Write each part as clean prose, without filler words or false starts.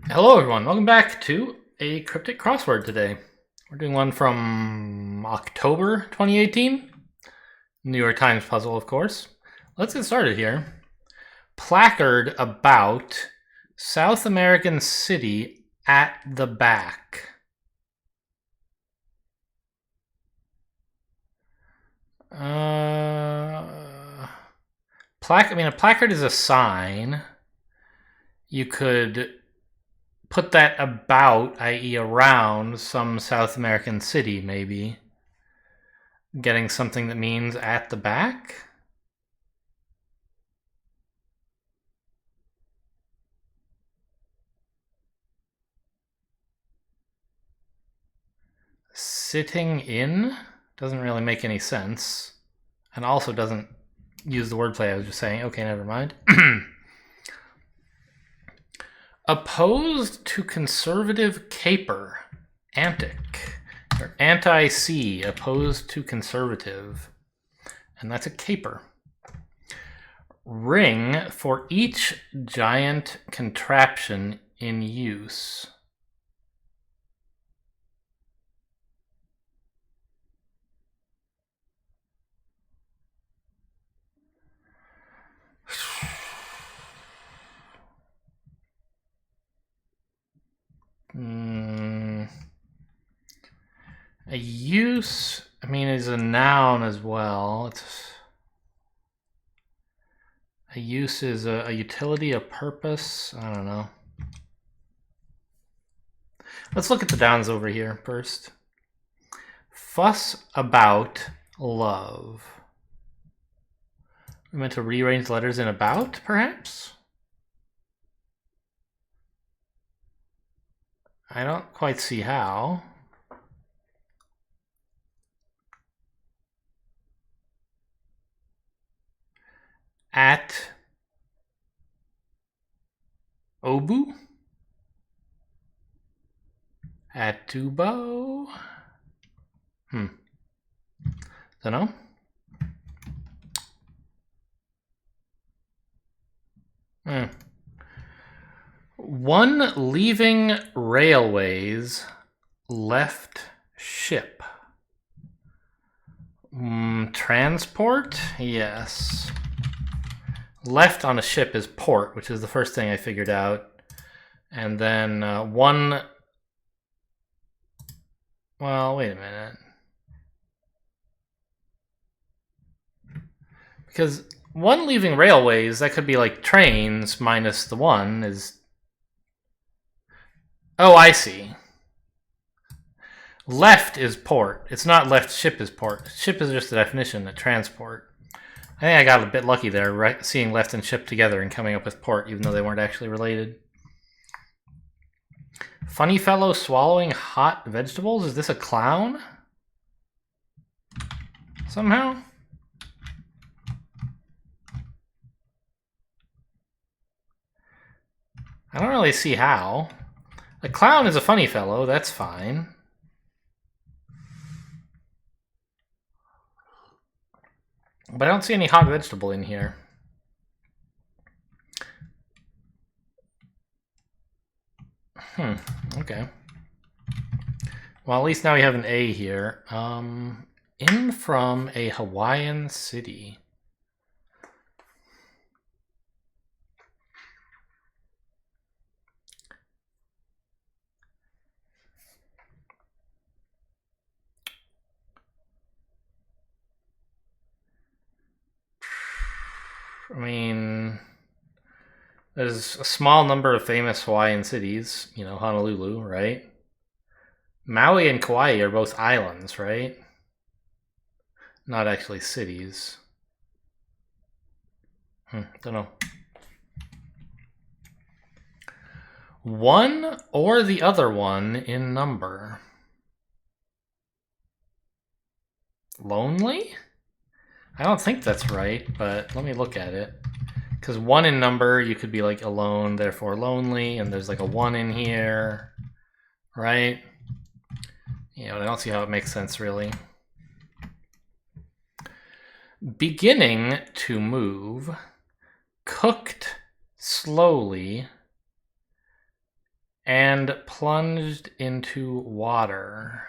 Hello, everyone. Welcome back to a Cryptic Crossword today. We're doing one from October 2018. New York Times puzzle, of course. Let's get started here. Placard about South American city at the back. A placard is a sign. You could put that about, i.e. around, some South American city, maybe. Getting something that means at the back? Sitting in doesn't really make any sense. And also doesn't use the wordplay I was just saying. Okay, never mind. Opposed to conservative caper. Antic. Or anti-C, opposed to conservative. And that's a caper. Ring for each giant contraption in use. A use, is a noun as well. A use is a utility, a purpose. I don't know. Let's look at the nouns over here first. Fuss about love. We meant to rearrange letters in about, perhaps? I don't quite see how. At Obu? At Tubo? Dunno. One leaving railways left ship. Transport? Yes. Left on a ship is port, which is the first thing I figured out. And then one... Well, wait a minute. Because one leaving railways, that could be like trains minus the one is... Oh, I see. Left is port. It's not left ship is port. Ship is just a definition of transport. I think I got a bit lucky there, right? Seeing left and ship together and coming up with port, even though they weren't actually related. Funny fellow swallowing hot vegetables? Is this a clown? Somehow? I don't really see how. A clown is a funny fellow, that's fine. But I don't see any hot vegetable in here. Okay. Well, at least now we have an A here. In from a Hawaiian city. There's a small number of famous Hawaiian cities, Honolulu, right? Maui and Kauai are both islands, right? Not actually cities. Don't know. One or the other one in number. Lonely? I don't think that's right, but let me look at it. Because one in number, you could be like alone, therefore lonely, and there's like a one in here, right? I don't see how it makes sense, really. Beginning to move, cooked slowly, and plunged into water.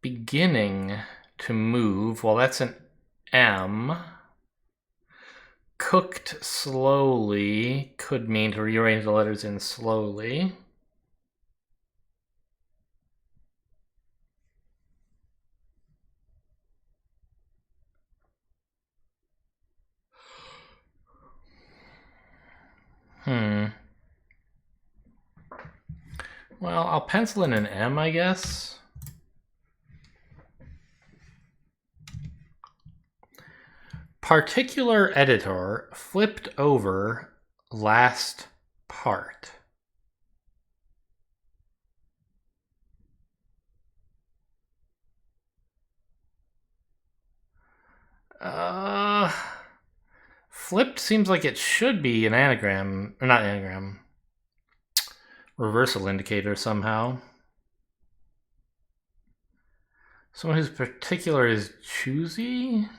Beginning to move, well, that's an M. Cooked slowly could mean to rearrange the letters in slowly. Well, I'll pencil in an M, I guess. Particular editor flipped over last part. Flipped seems like it should be an anagram, or not anagram. Reversal indicator somehow. Someone whose particular is choosy?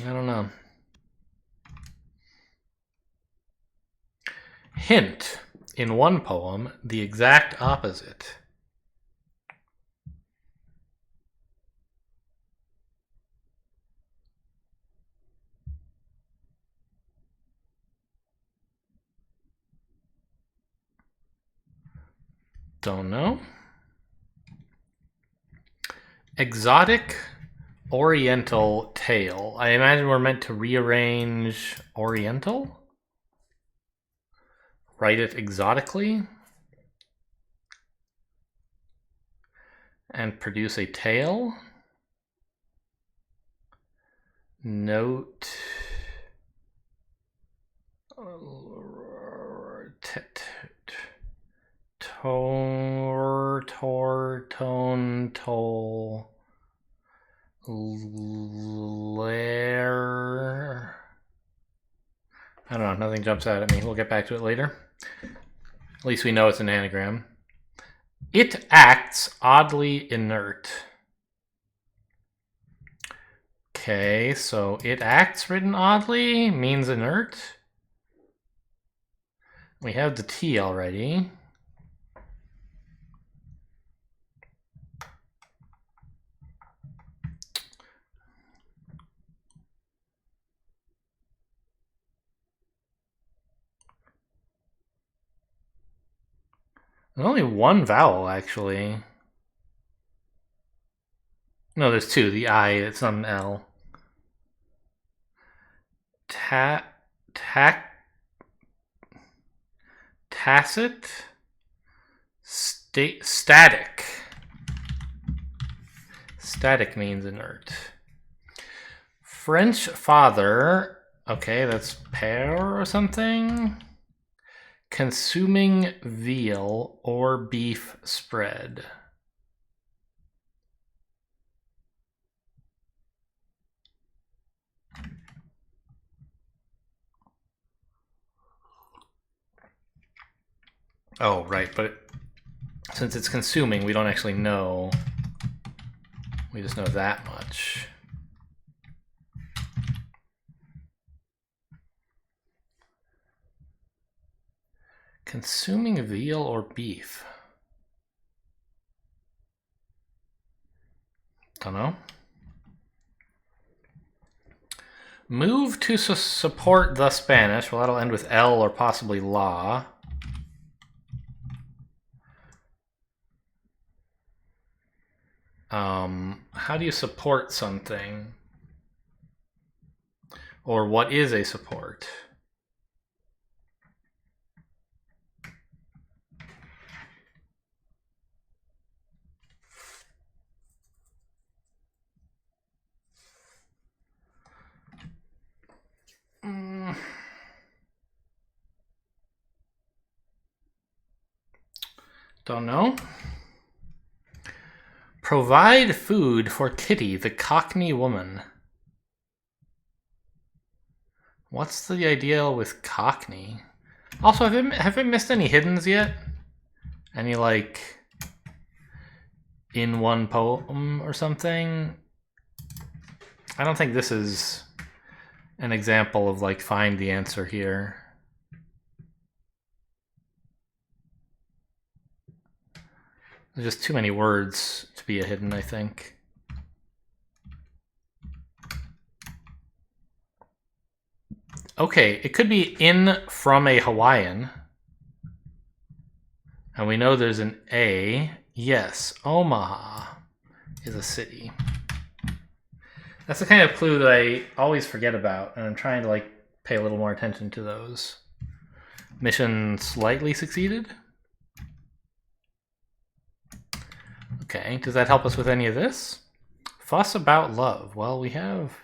I don't know. Hint. In one poem, the exact opposite. Don't know. Exotic Oriental tale. I imagine we're meant to rearrange Oriental? Write it exotically? And produce a tale? Note. Tone, toll. Lair. I don't know, nothing jumps out at me. We'll get back to it later. At least we know it's an anagram. It acts oddly inert. Okay, so it acts written oddly means inert. We have the T already. There's only one vowel, actually. No, there's two. The I, it's on L. Tacit. Static. Static means inert. French father. Okay, that's pear or something. Consuming veal or beef spread. Oh, right, but since it's consuming, we don't actually know. We just know that much. Consuming veal or beef? Don't know. Move to support the Spanish. Well, that'll end with L or possibly la. How do you support something? Or what is a support? Don't know. Provide food for Kitty, the Cockney woman. What's the idea with Cockney? Also, have I missed any hiddens yet? Any, like, in one poem or something? I don't think this is an example of, like, find the answer here. There's just too many words to be a hidden, I think. Okay, it could be in from a Hawaiian. And we know there's an A. Yes, Omaha is a city. That's the kind of clue that I always forget about, and I'm trying to, like, pay a little more attention to those. Mission slightly succeeded. Okay, does that help us with any of this? Fuss about love. Well, we have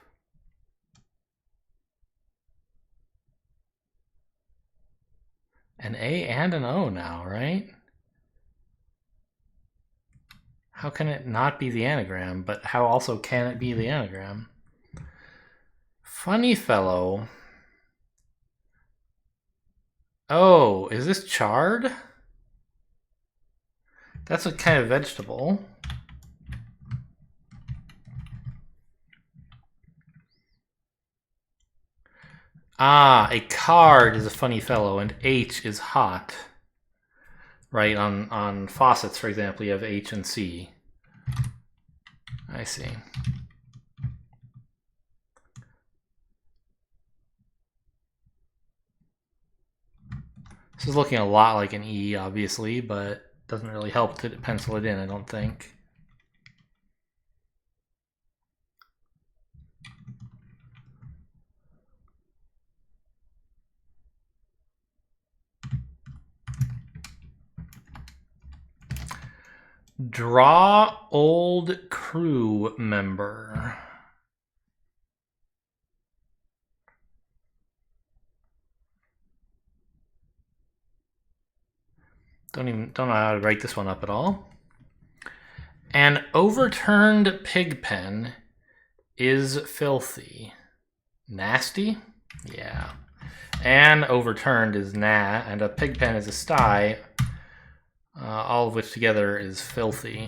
an A and an O now, right? How can it not be the anagram? But how also can it be the anagram? Funny fellow. Oh, is this chard? That's a kind of vegetable. Ah, a card is a funny fellow, and H is hot. Right, on faucets, for example, you have H and C. I see. This is looking a lot like an E, obviously, but doesn't really help to pencil it in, I don't think. Draw old crew member. Don't know how to write this one up at all. An overturned pig pen is filthy. Nasty? Yeah. An overturned is na, and a pig pen is a sty, all of which together is filthy.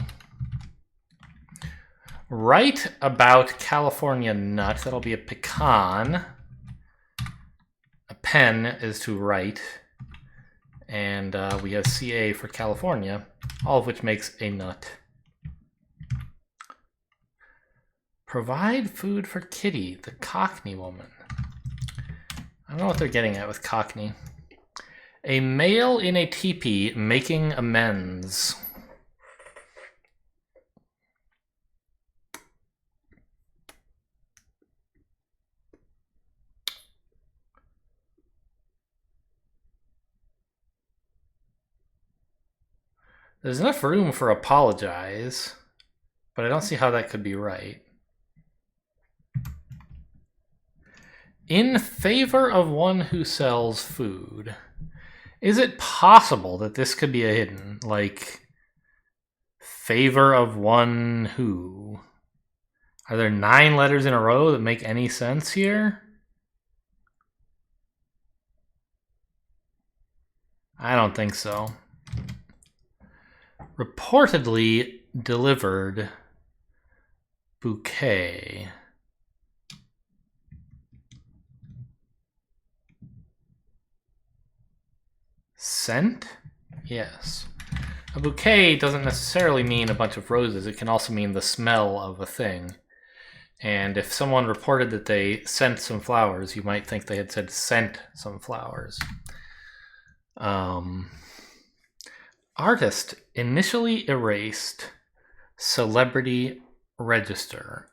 Write about California nut. That'll be a pecan. A pen is to write. And we have CA for California, all of which makes a nut. Provide food for Kitty, the Cockney woman. I don't know what they're getting at with Cockney. A male in a teepee making amends. There's enough room for apologize, but I don't see how that could be right. In favor of one who sells food. Is it possible that this could be a hidden? Like, favor of one who? Are there 9 letters in a row that make any sense here? I don't think so. Reportedly delivered bouquet. Scent? Yes. A bouquet doesn't necessarily mean a bunch of roses. It can also mean the smell of a thing. And if someone reported that they sent some flowers, you might think they had said sent some flowers. Artist initially erased. Celebrity register.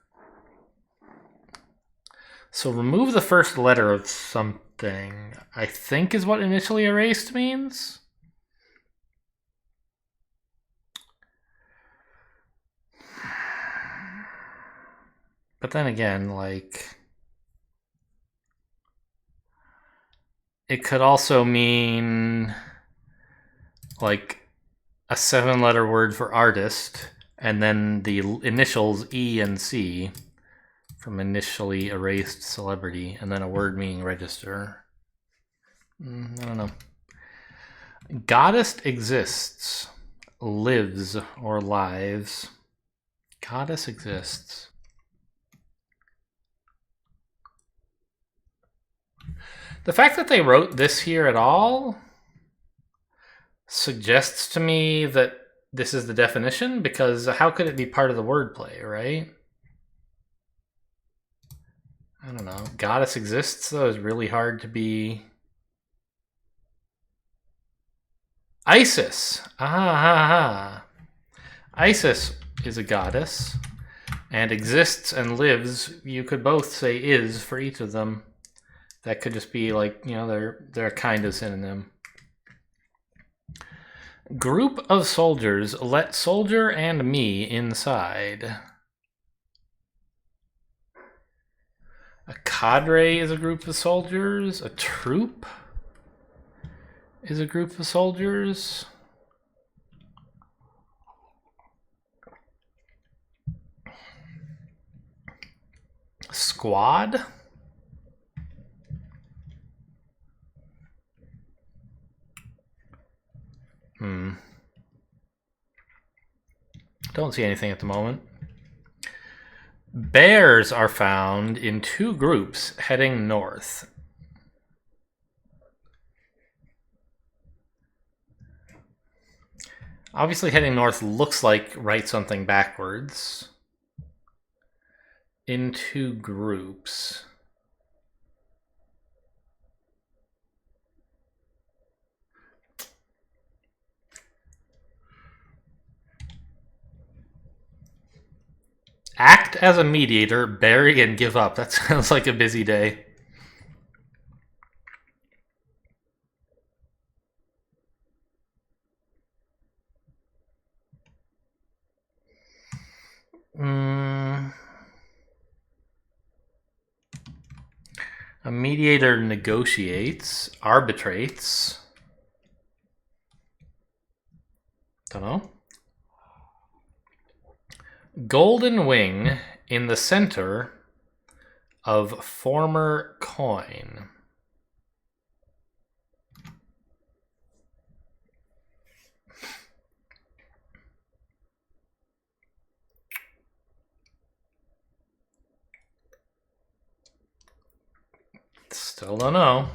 So remove the first letter of something, I think is what initially erased means. But then again, like, it could also mean like a 7-letter word for artist, and then the initials E and C from initially erased celebrity, and then a word meaning register. I don't know. Goddess exists, lives, or lives. Goddess exists. The fact that they wrote this here at all suggests to me that this is the definition, because how could it be part of the wordplay, right? I don't know. Goddess exists, though, is really hard to be. Isis! Isis is a goddess, and exists and lives, you could both say is for each of them. That could just be like, you know, they're a kind of synonym. Group of soldiers let soldier and me inside. A cadre is a group of soldiers. A troop is a group of soldiers. Squad. Don't see anything at the moment. Bears are found in two groups heading north. Obviously, heading north looks like write something backwards. In two groups. Act as a mediator, bury and give up. That sounds like a busy day. A mediator negotiates, arbitrates. Don't know. Golden wing in the center of former coin. Still don't know.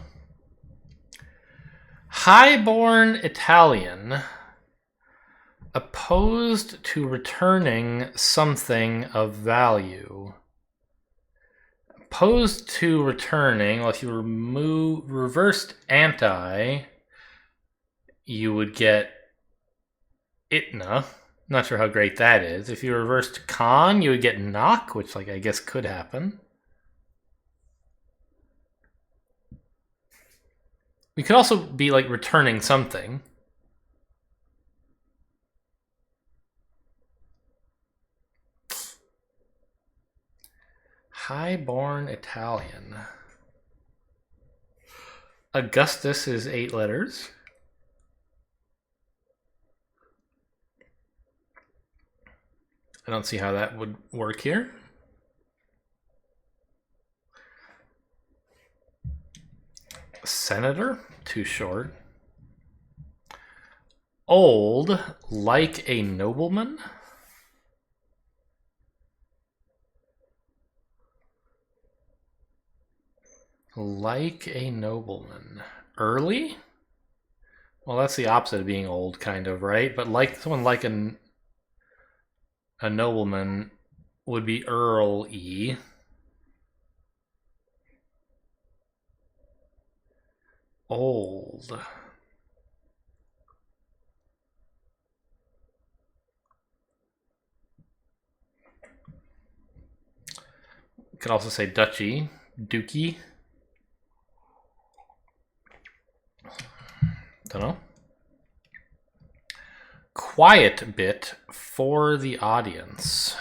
Highborn Italian opposed to returning something of value. Opposed to returning, well, if you reversed anti, you would get Itna. Not sure how great that is. If you reversed con, you would get knock, which like I guess could happen. We could also be like returning something. Highborn Italian. Augustus is 8 letters. I don't see how that would work here. Senator, too short. Old, like a nobleman. Like a nobleman. Early? Well, that's the opposite of being old, kind of, right? But like someone like a nobleman would be Earl-y. Old. Could also say duchy, dukey. Don't know. Quiet bit for the audience.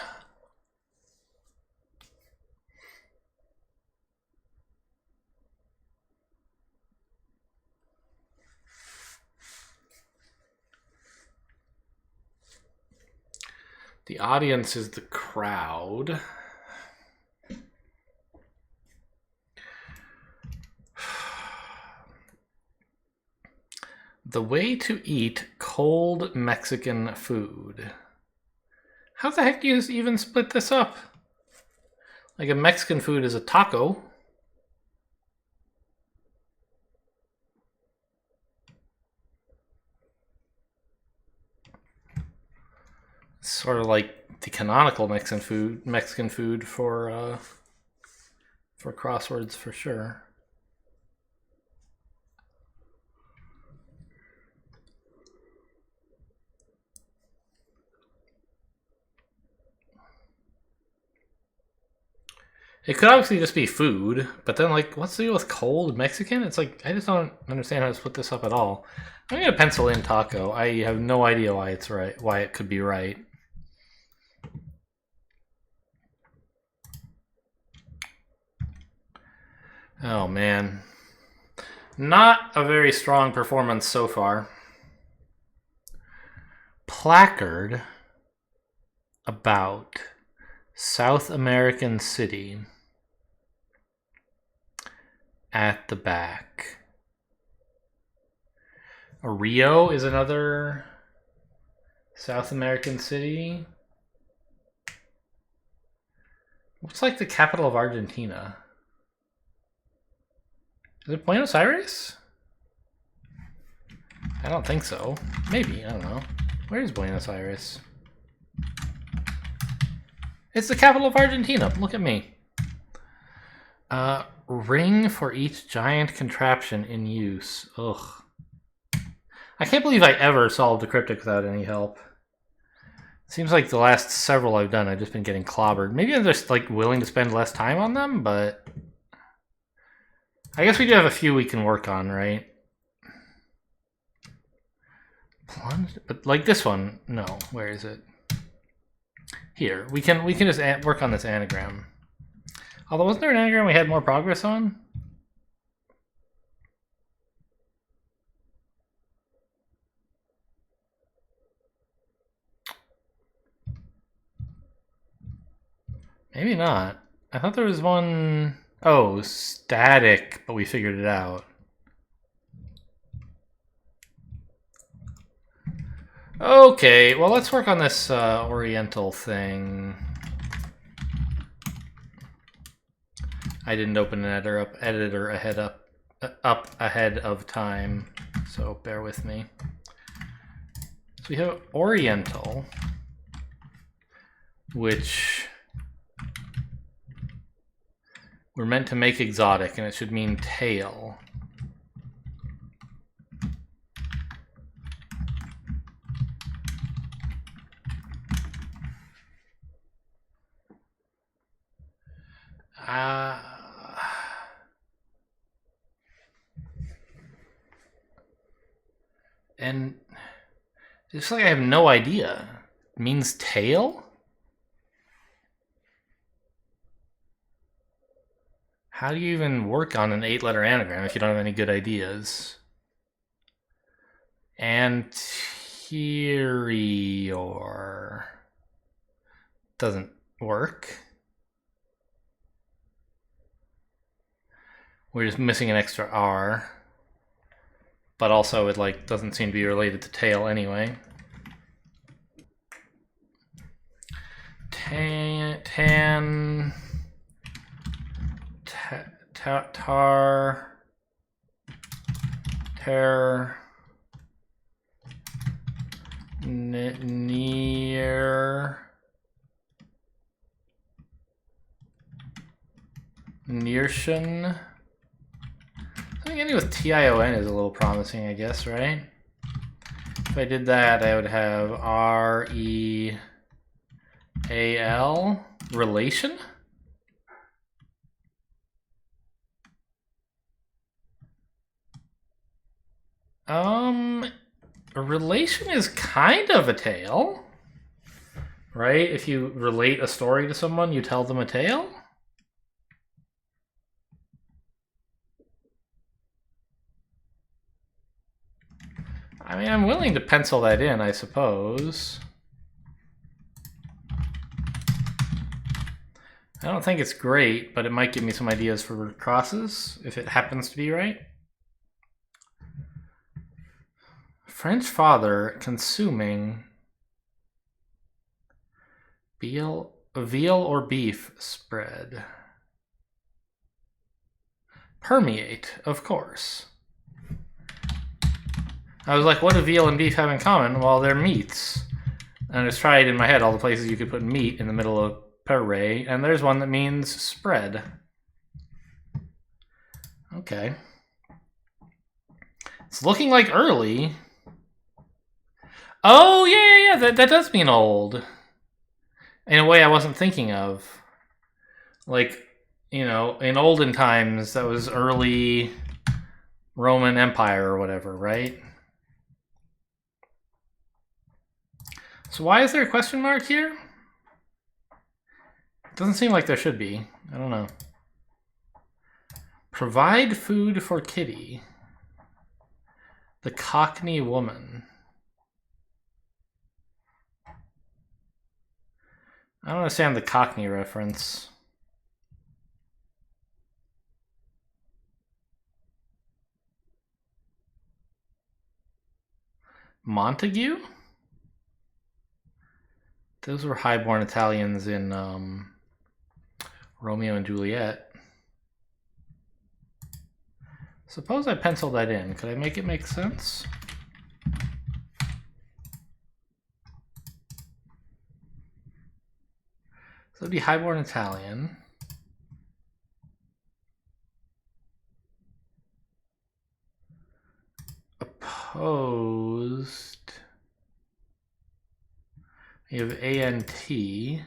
The audience is the crowd. The way to eat cold Mexican food. How the heck do you even split this up? Like a Mexican food is a taco. Sort of like the canonical Mexican food for crosswords for sure. It could obviously just be food, but then like, what's the deal with cold Mexican? It's like, I just don't understand how to split this up at all. I'm gonna pencil in taco. I have no idea why it's right, why it could be right. Oh man. Not a very strong performance so far. Placard about South American city at the back. Rio is another South American city. What's like the capital of Argentina? Is it Buenos Aires? I don't think so. Maybe, I don't know. Where is Buenos Aires? It's the capital of Argentina. Look at me. Ring for each giant contraption in use. Ugh. I can't believe I ever solved a cryptic without any help. Seems like the last several I've done, I've just been getting clobbered. Maybe I'm just like willing to spend less time on them, but I guess we do have a few we can work on, right? Plunged, but like this one, no. Where is it? Here, we can just work on this anagram. Although, wasn't there an anagram we had more progress on? Maybe not. I thought there was one... Oh, static, but we figured it out. Okay, well, let's work on this Oriental thing. I didn't open an editor ahead of time, so bear with me. So we have Oriental, which we're meant to make exotic, and it should mean tail. And it's like I have no idea. It means tail? How do you even work on an 8-letter anagram if you don't have any good ideas? Anterior doesn't work. We're just missing an extra R. But also it like doesn't seem to be related to tail anyway. Neartion. I think ending with TION is a little promising, I guess, right? If I did that, I would have REAL. Relation? A relation is kind of a tale, right? If you relate a story to someone, you tell them a tale? I mean, I'm willing to pencil that in, I suppose. I don't think it's great, but it might give me some ideas for crosses, if it happens to be right. French father consuming veal or beef spread. Permeate, of course. I was like, what do veal and beef have in common? Well, they're meats. And I just tried in my head all the places you could put meat in the middle of puree, and there's one that means spread. Okay. It's looking like early. Oh, yeah, that does mean old. In a way I wasn't thinking of. Like, you know, in olden times, that was early Roman Empire or whatever, right? So why is there a question mark here? Doesn't seem like there should be. I don't know. Provide food for kitty. The Cockney woman. I don't understand the Cockney reference. Montague? Those were highborn Italians in Romeo and Juliet. Suppose I pencil that in. Could I make it make sense? So it'd be highborn Italian. Opposed. You have A-N-T.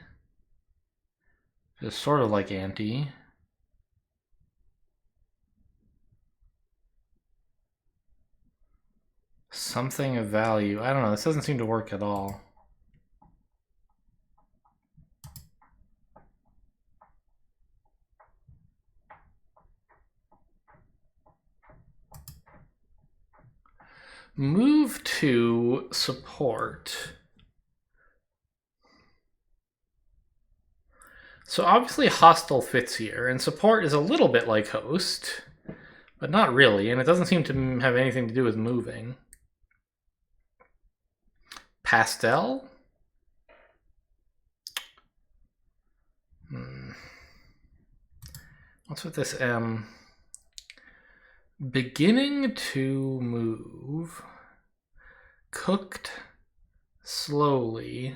Just sort of like anti. Something of value. I don't know. This doesn't seem to work at all. Move to support. So obviously hostile fits here, and support is a little bit like host, but not really, and it doesn't seem to have anything to do with moving. Pastel? What's with this M? Beginning to move. Cooked slowly.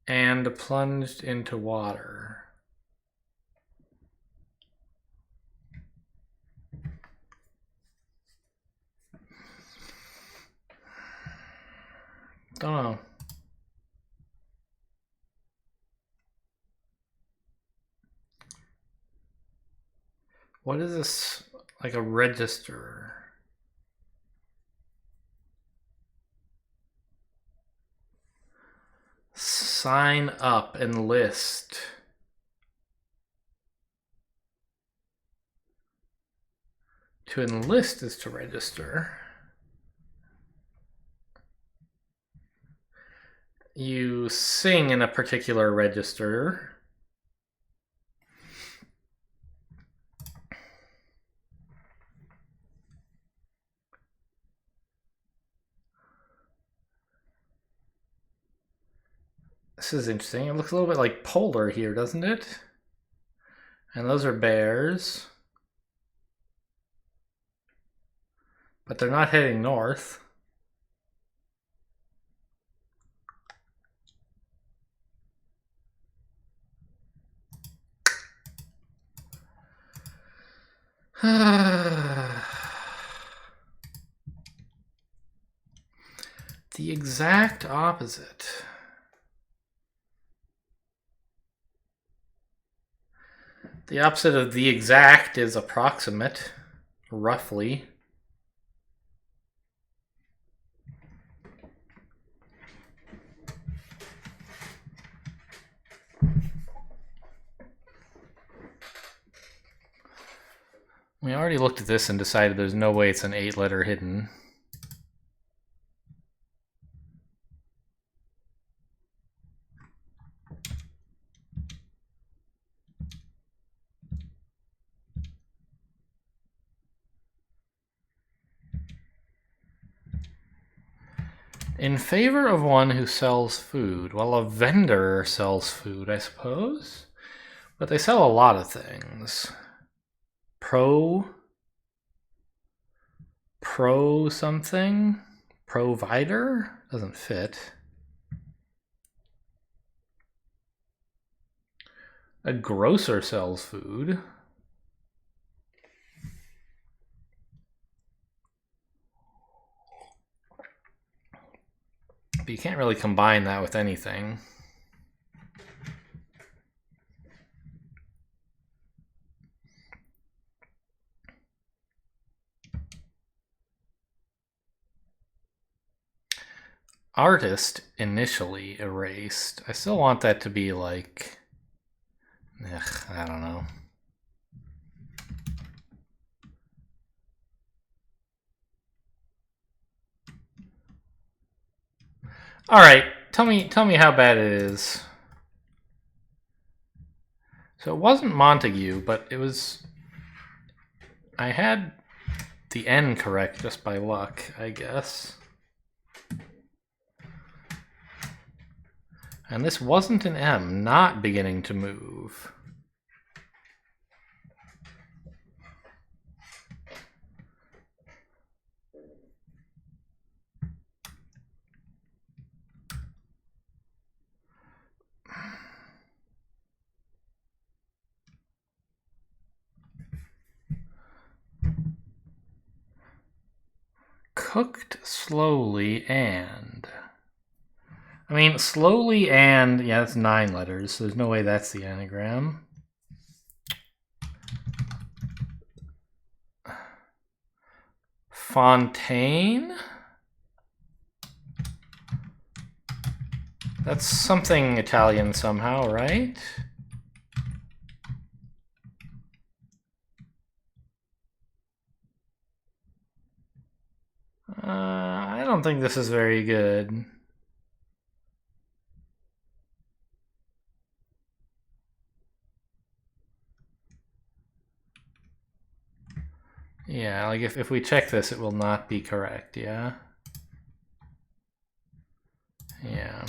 And plunged into water. Don't know. What is this? Like a register. Sign up, enlist. To enlist is to register. You sing in a particular register. This is interesting. It looks a little bit like polar here, doesn't it? And those are bears. But they're not heading north. The exact opposite. The opposite of the exact is approximate, roughly. We already looked at this and decided there's no way it's an 8-letter hidden. In favor of one who sells food. Well, a vendor sells food, I suppose. But they sell a lot of things. Pro something? Provider? Doesn't fit. A grocer sells food. But you can't really combine that with anything. Artist initially erased. I still want that to be like... I don't know. All right, tell me how bad it is. So it wasn't Montague, but it was... I had the N correct just by luck, I guess. And this wasn't an M, not beginning to move. Cooked slowly and... I mean, slowly and... Yeah, that's 9 letters, so there's no way that's the anagram. Fontaine? That's something Italian somehow, right? I don't think this is very good. Yeah, like if we check this, it will not be correct, yeah? Yeah.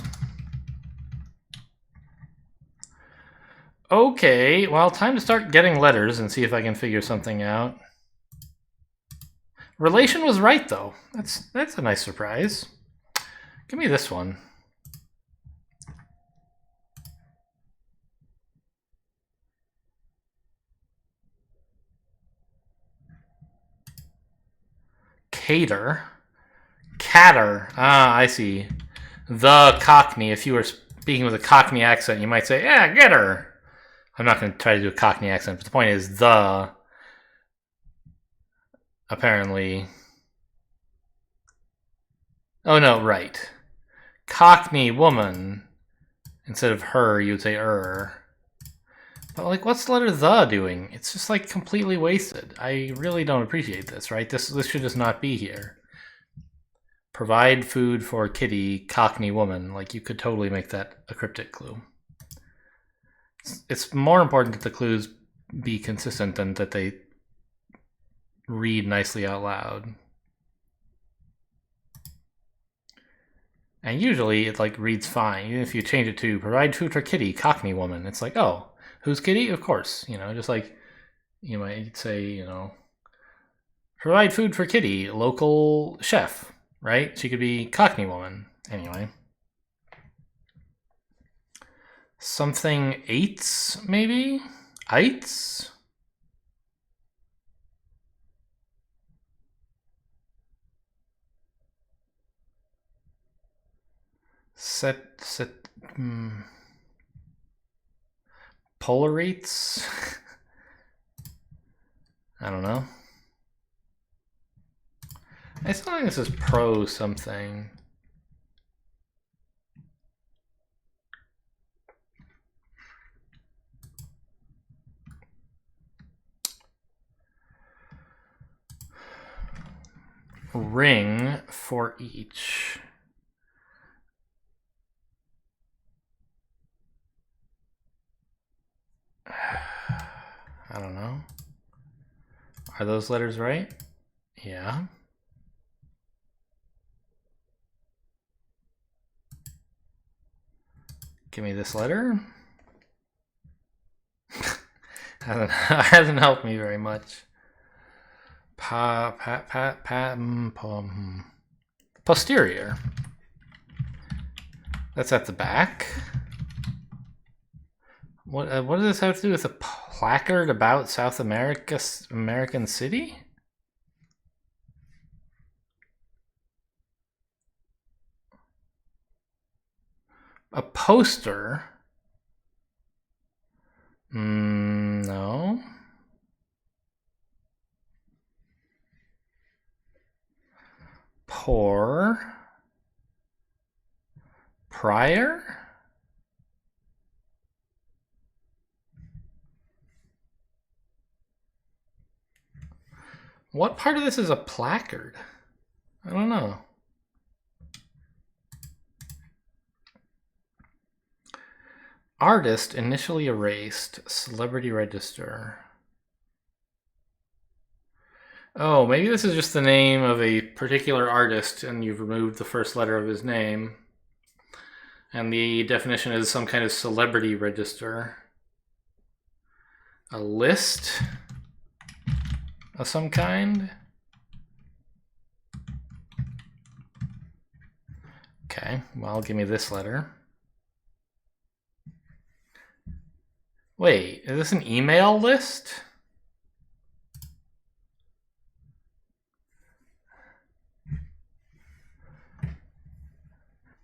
Okay, well, time to start getting letters and see if I can figure something out. Relation was right, though. That's a nice surprise. Give me this one. Cater. Catter. Ah, I see. The Cockney. If you were speaking with a Cockney accent, you might say, yeah, get her. I'm not going to try to do a Cockney accent, but the point is the... Apparently... Oh, no, right. Cockney woman. Instead of her, you would say But, like, what's the letter the doing? It's just, like, completely wasted. I really don't appreciate this, right? This should just not be here. Provide food for kitty, Cockney woman. Like, you could totally make that a cryptic clue. It's more important that the clues be consistent than that they read nicely out loud. And usually it like reads fine. Even if you change it to provide food for kitty, Cockney woman, it's like, oh, who's kitty? Of course, just like you might say, provide food for kitty, local chef, right? She could be Cockney woman. Anyway. Something eights, maybe? Eights? Polarates? I don't know. I still think this is pro something. Ring for each. I don't know. Are those letters right? Yeah. Give me this letter. hasn't helped me very much. Posterior. That's at the back. What does this have to do with a placard about South American city? A poster? No. Poor. Prior? What part of this is a placard? I don't know. Artist initially erased. Celebrity register. Oh, maybe this is just the name of a particular artist and you've removed the first letter of his name. And the definition is some kind of celebrity register. A list of some kind. Okay, well, give me this letter. Wait, is this an email list?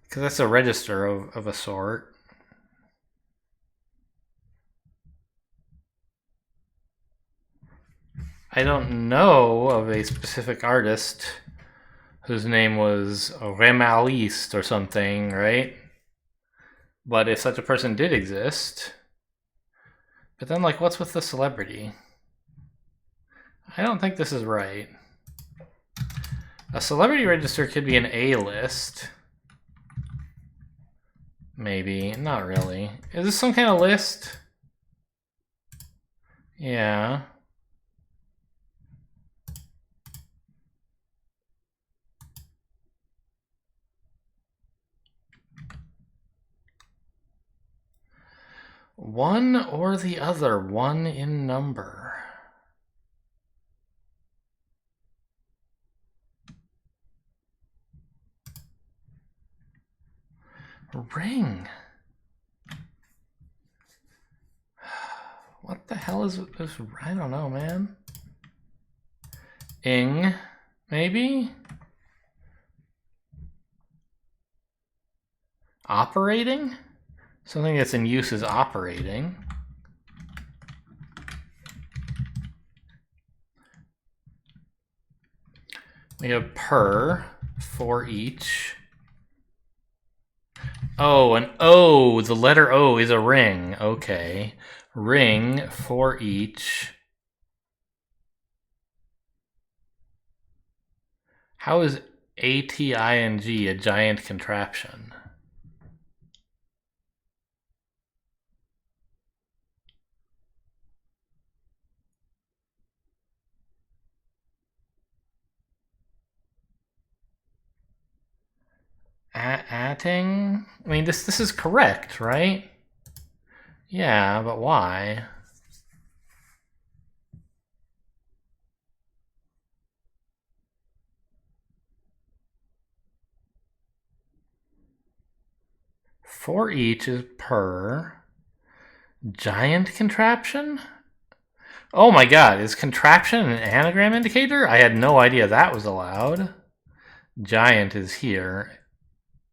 Because that's a register of a sort. I don't know of a specific artist whose name was Remaliste or something, right? But if such a person did exist, but then, like, what's with the celebrity? I don't think this is right. A celebrity register could be an A-list. Maybe, not really. Is this some kind of list? Yeah. One or the other, one in number. Ring. What the hell is this? I don't know, man. Ing, maybe? Operating? Something that's in use is operating. We have per, for each. Oh, an O, the letter O is a ring. Okay. Ring for each. How is ATING a giant contraption? Atting? I mean, this is correct, right? Yeah, but why? For each is per. Giant contraption? Oh my god, is contraption an anagram indicator? I had no idea that was allowed. Giant is here.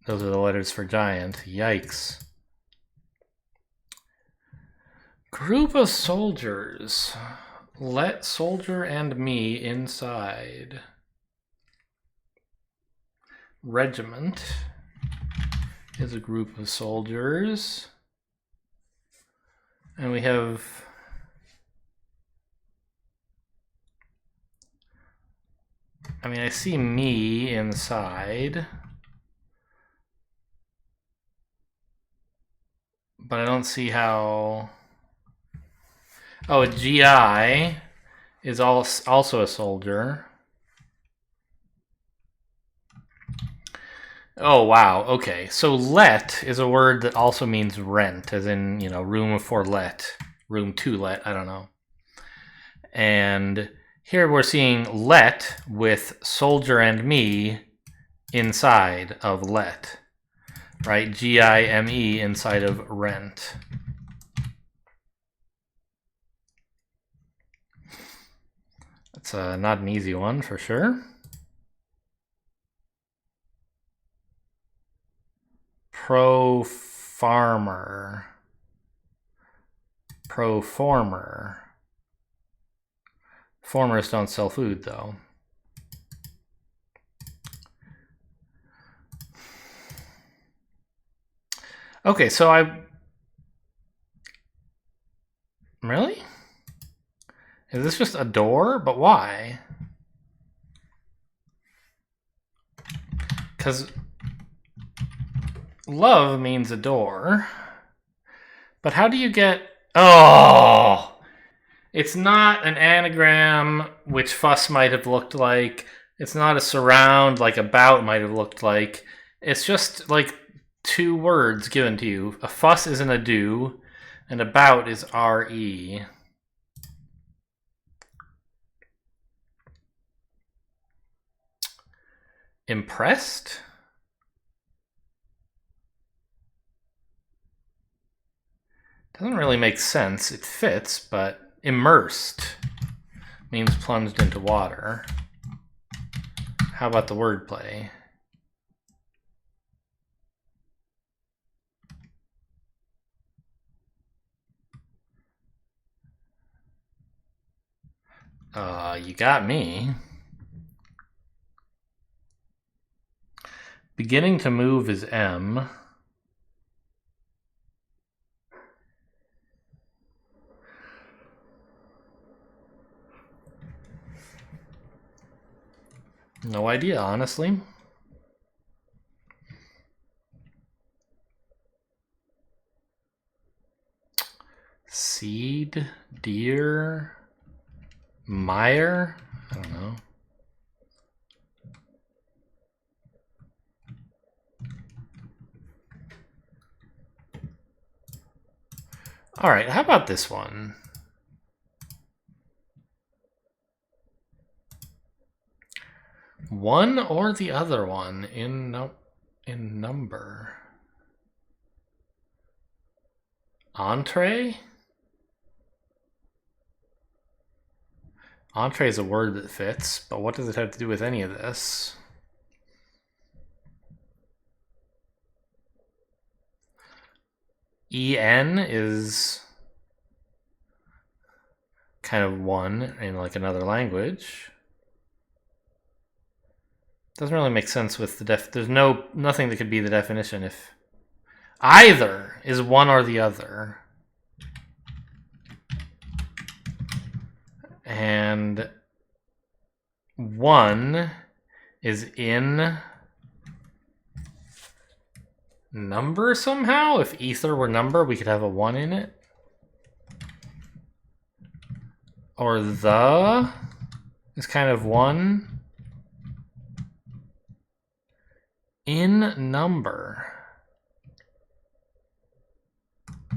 Those are the letters for giant. Yikes. Group of soldiers. Let soldier and me inside. Regiment is a group of soldiers. And we have I see me inside. But I don't see how. Oh, a GI is also a soldier. Oh, wow. Okay. So let is a word that also means rent, as in, room for let, room to let, I don't know. And here we're seeing let with soldier and me inside of let, right? GIME inside of rent. That's not an easy one for sure. Pro-farmer. Pro-former. Formers don't sell food, though. Okay, so Really? Is this just a door? But why? Because love means a door. But how do you get... Oh! It's not an anagram, which fuss might have looked like. It's not a surround, like about might have looked like. It's just like two words given to you. A fuss isn't a do, and about is RE. Impressed? Doesn't really make sense. It fits, but immersed means plunged into water. How about the wordplay? You got me. Beginning to move is M. No idea, honestly. Seed, deer, mire? I don't know. All right, how about this one? One or the other one in number. Entree? Entree is a word that fits, but what does it have to do with any of this? EN is kind of one in like another language. Doesn't really make sense with the there's nothing that could be the definition if either is one or the other. And one is in number somehow. If ether were number, we could have a one in it. Or the is kind of one in number.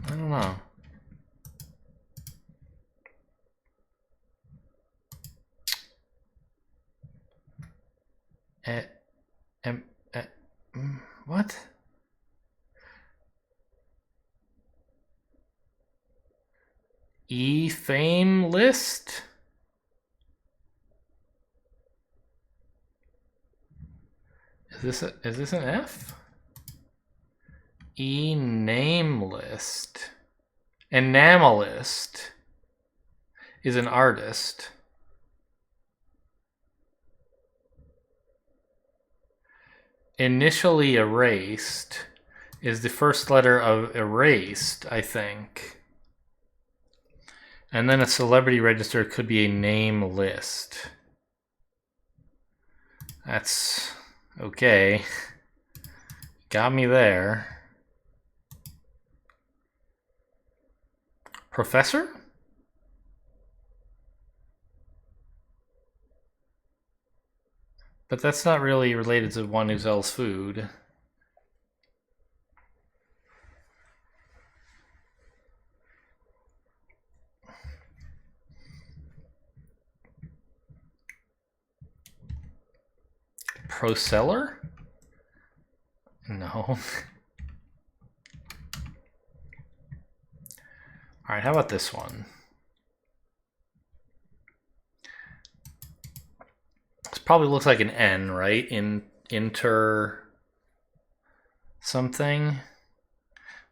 I don't know. What? E-fame list? Is this an F? E-name list. Enamelist is an artist. Initially erased is the first letter of erased, I think. And then a celebrity register could be a name list. That's okay. Got me there. Professor? But that's not really related to one who sells food. Proceller? No. All right, how about this one? This probably looks like an N, right? Inter something.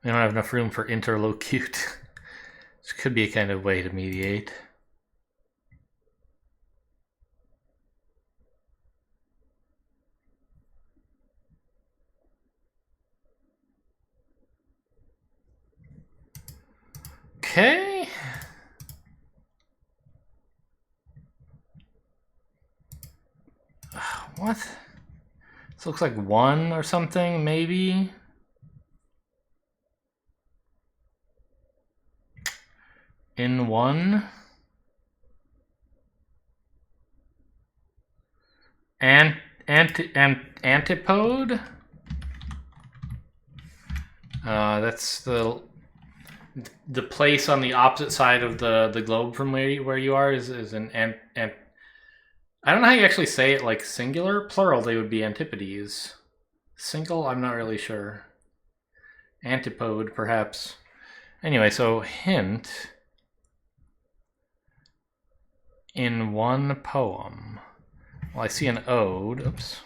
We don't have enough room for interlocute. This could be a kind of way to mediate. Okay. What? This looks like 1 or something, maybe? In 1? Antipode? That's the place on the opposite side of the globe from where you are is an I don't know how you actually say it, like singular. Plural, they would be antipodes. Single, I'm not really sure. Antipode, perhaps. Anyway, so hint. In 1 poem. Well, I see an ode. Oops.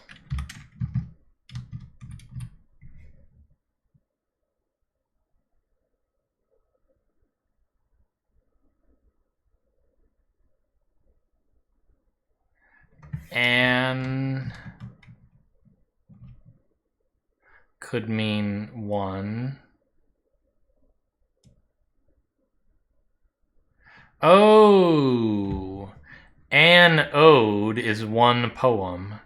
And could mean 1. Oh, an ode is 1 poem.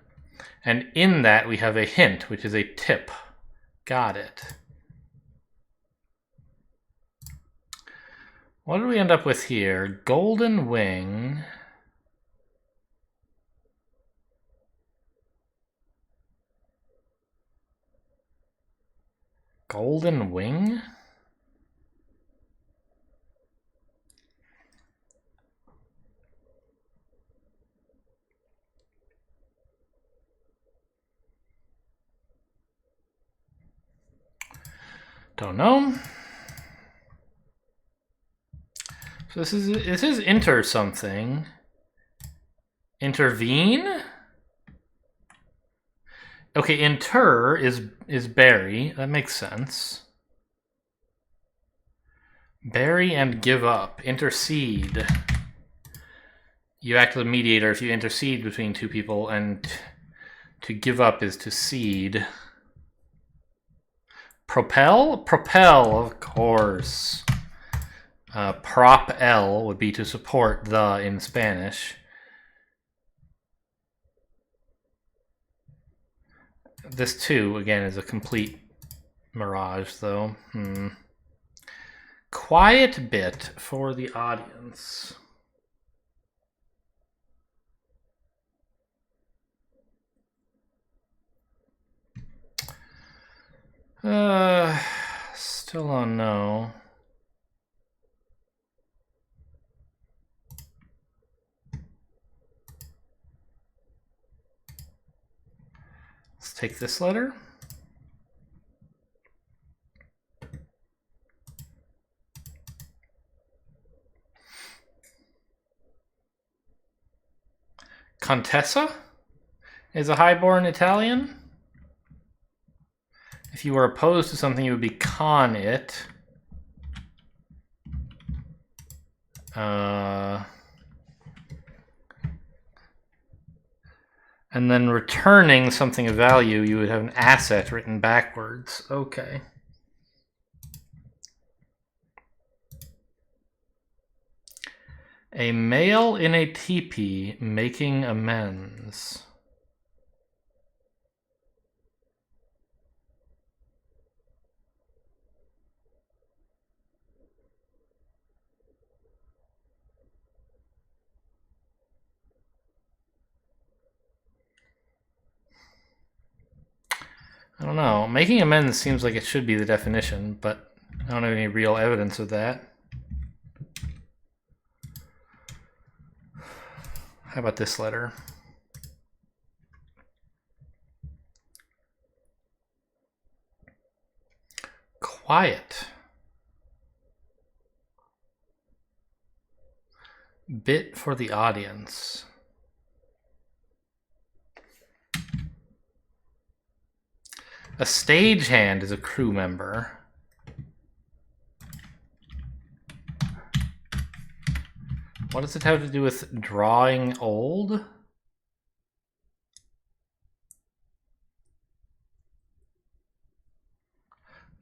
And in that we have a hint, which is a tip. Got it. What did we end up with here? Golden Wing. Golden Wing? Don't know. So this is inter something. Intervene? Okay, inter is bury. That makes sense. Bury and give up. Intercede. You act as a mediator if you intercede between 2 people, and to give up is to cede. Propel? Propel, of course. Prop L would be to support the in Spanish. This too, again, is a complete mirage, though. Quiet bit for the audience. Still don't know. Let's take this letter. Contessa is a highborn Italian. If you were opposed to something, you would be con it. And then returning something of value, you would have an asset written backwards. Okay. A male in a teepee making amends. I don't know. Making amends seems like it should be the definition, but I don't have any real evidence of that. How about this letter? Quiet. Bit for the audience. A stagehand is a crew member. What does it have to do with drawing old?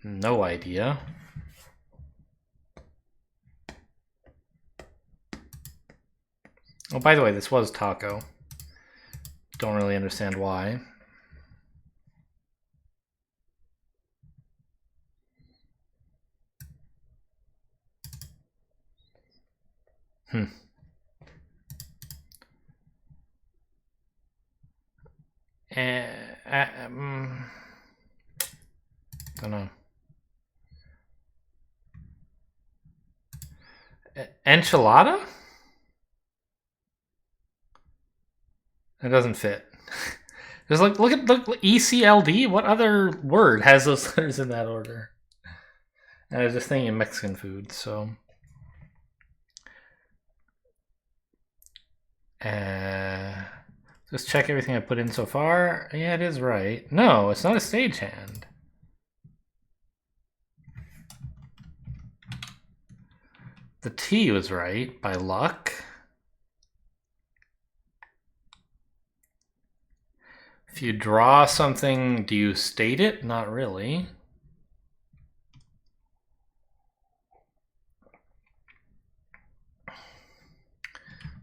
No idea. Oh, by the way, this was taco. Don't really understand why. Don't know. Enchilada? It doesn't fit. There's like, look ECLD. What other word has those letters in that order? I was just thinking Mexican food, so. Just check everything I put in so far. Yeah, it is right. No, it's not a stagehand. The T was right by luck. If you draw something, do you state it? Not really.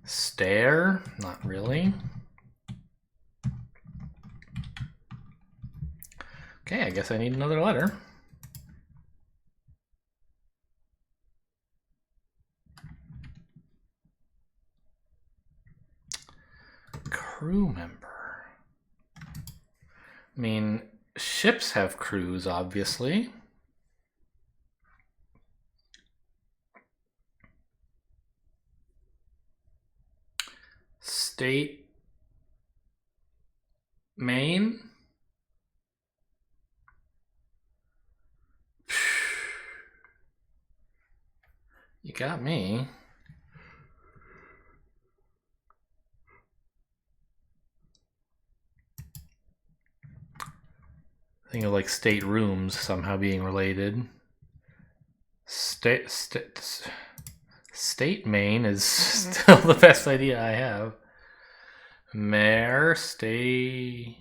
Stare? Not really. Okay, I guess I need another letter. Crew member. I mean, ships have crews, obviously. State main. You got me. Think of like state rooms somehow being related. State main is still the best idea I have. Mare, okay,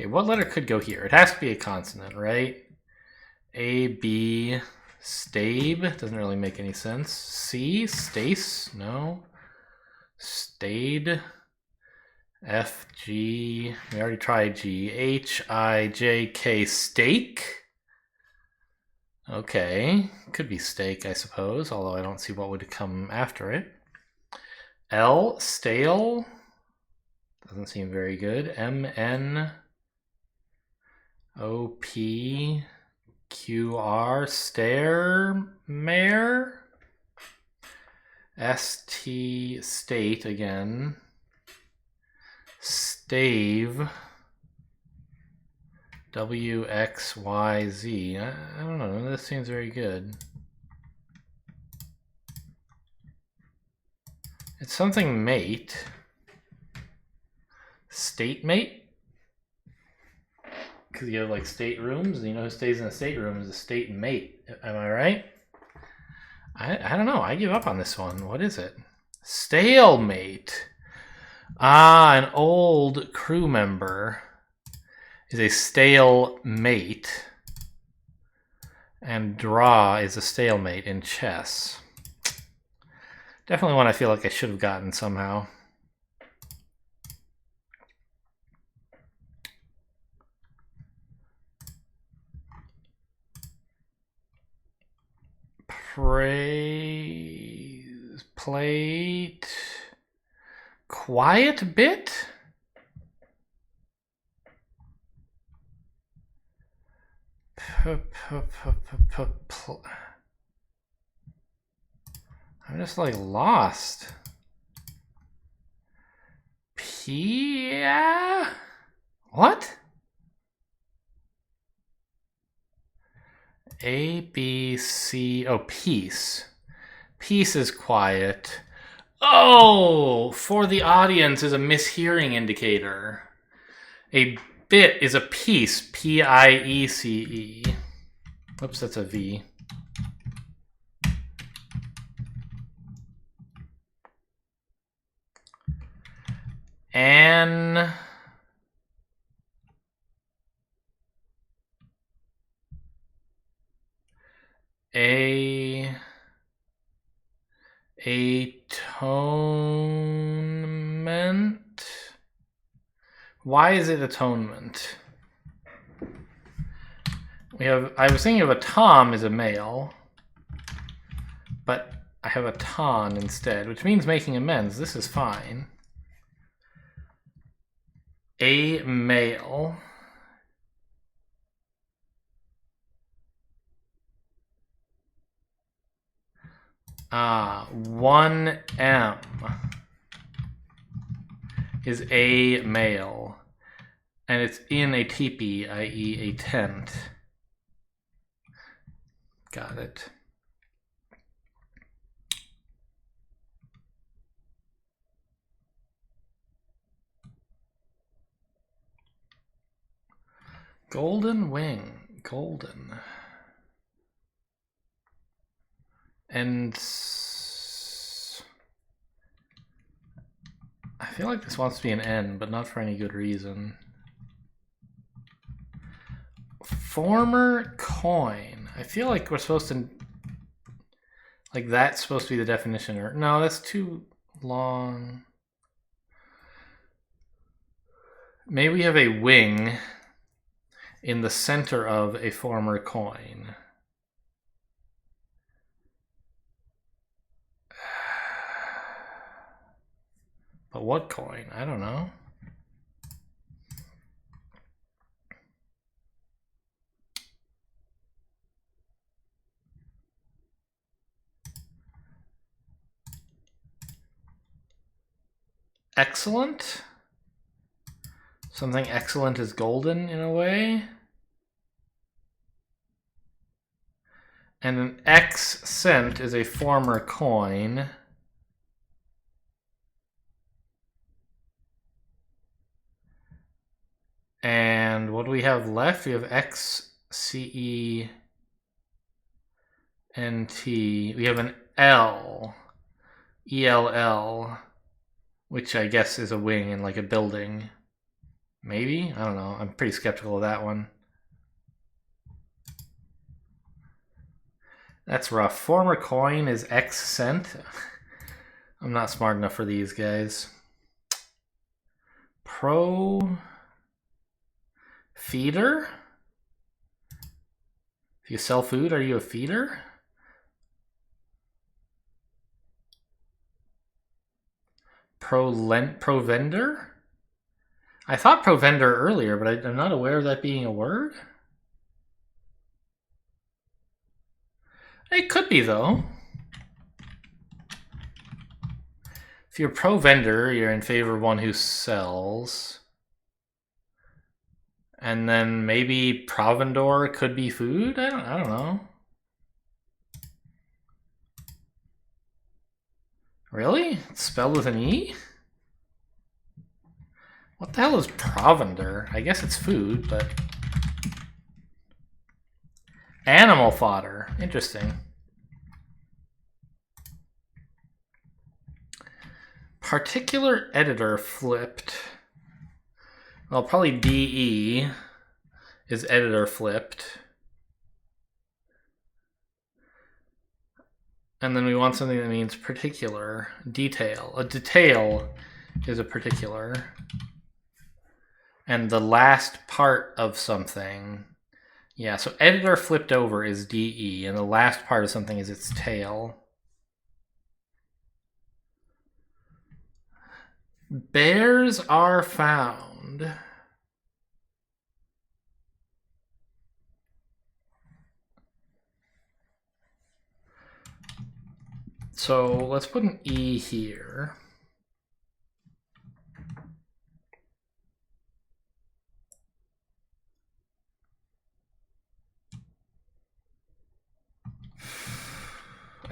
what letter could go here? It has to be a consonant, right? A, B, stabe, doesn't really make any sense. C, stace, no. Stayed. F, G, we already tried G. H, I, J, K, steak. Okay, could be steak, I suppose, although I don't see what would come after it. L, stale, doesn't seem very good. M, N, O, P, Q, R, stare, mare. S, T, state again. Stave. W, X, Y, Z. I don't know, this seems very good. It's something mate. State mate? Because you have like state rooms, and you know who stays in a state room is a state mate. Am I right? I don't know. I give up on this one. What is it? Stalemate. Ah, an old crew member is a stale mate. And draw is a stalemate in chess. Definitely one I feel like I should have gotten somehow. Praise, plate, quiet bit? I'm just like lost. What? A, B, C. Oh, peace. Peace is quiet. Oh, for the audience is a mishearing indicator. A bit is a piece. P-I-E-C-E. Whoops, that's a V. An atonement. Why is it atonement? I was thinking of a Tom as a male, but I have a ton instead, which means making amends. This is fine. A male. Ah, 1M is a male, and it's in a teepee, i.e. a tent. Got it. Golden wing, golden. And I feel like this wants to be an N, but not for any good reason. Former coin. I feel like we're supposed to, like that's supposed to be the definition, or no, that's too long. Maybe we have a wing in the center of a former coin. But what coin? I don't know. Excellent? Something excellent is golden in a way. And an X cent is a former coin. And what do we have left? We have XCENT. We have an L. ELL. Which I guess is a wing in like a building. Maybe? I don't know. I'm pretty skeptical of that one. That's rough. Former coin is X cent. I'm not smart enough for these guys. Pro feeder? If you sell food, are you a feeder? Pro-vendor? I thought pro-vendor earlier, but I'm not aware of that being a word. It could be, though. If you're pro-vendor, you're in favor of one who sells. And then maybe provendor could be food? I don't know. Really? It's spelled with an E? What the hell is provender? I guess it's food, but... Animal fodder. Interesting. Particular editor flipped. Well, probably DE is editor flipped. And then we want something that means particular. Detail. A detail is a particular. And the last part of something. Yeah, so editor flipped over is DE, and the last part of something is its tail. Bears are found. So let's put an E here.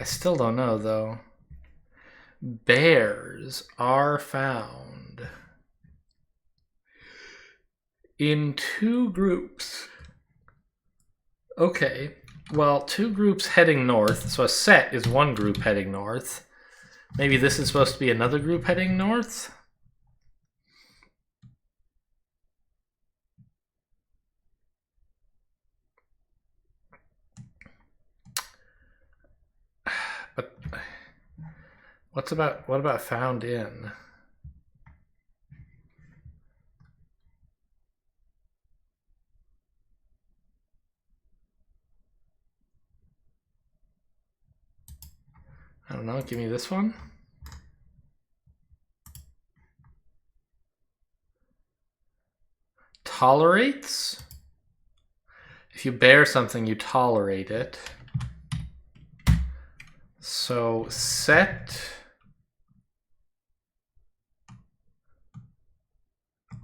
still don't know, though. Bears are found in 2 groups. Okay, well, 2 groups heading north, so a set is 1 group heading north. Maybe this is supposed to be another group heading north? But what about found in? I don't know, give me this one. Tolerates? If you bear something, you tolerate it. So set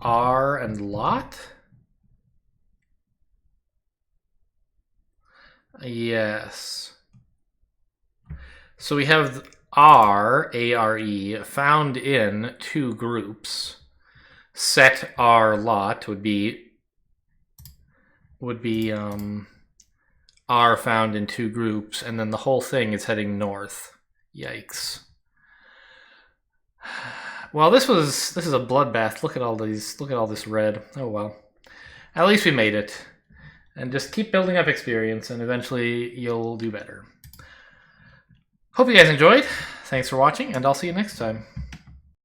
R and lot? Yes. So we have R, A-R-E, found in 2 groups. Set R lot would be R found in 2 groups, and then the whole thing is heading north. Yikes. Well, this is a bloodbath. Look at all this red. Oh well. At least we made it. And just keep building up experience, and eventually you'll do better. Hope you guys enjoyed. Thanks for watching, and I'll see you next time.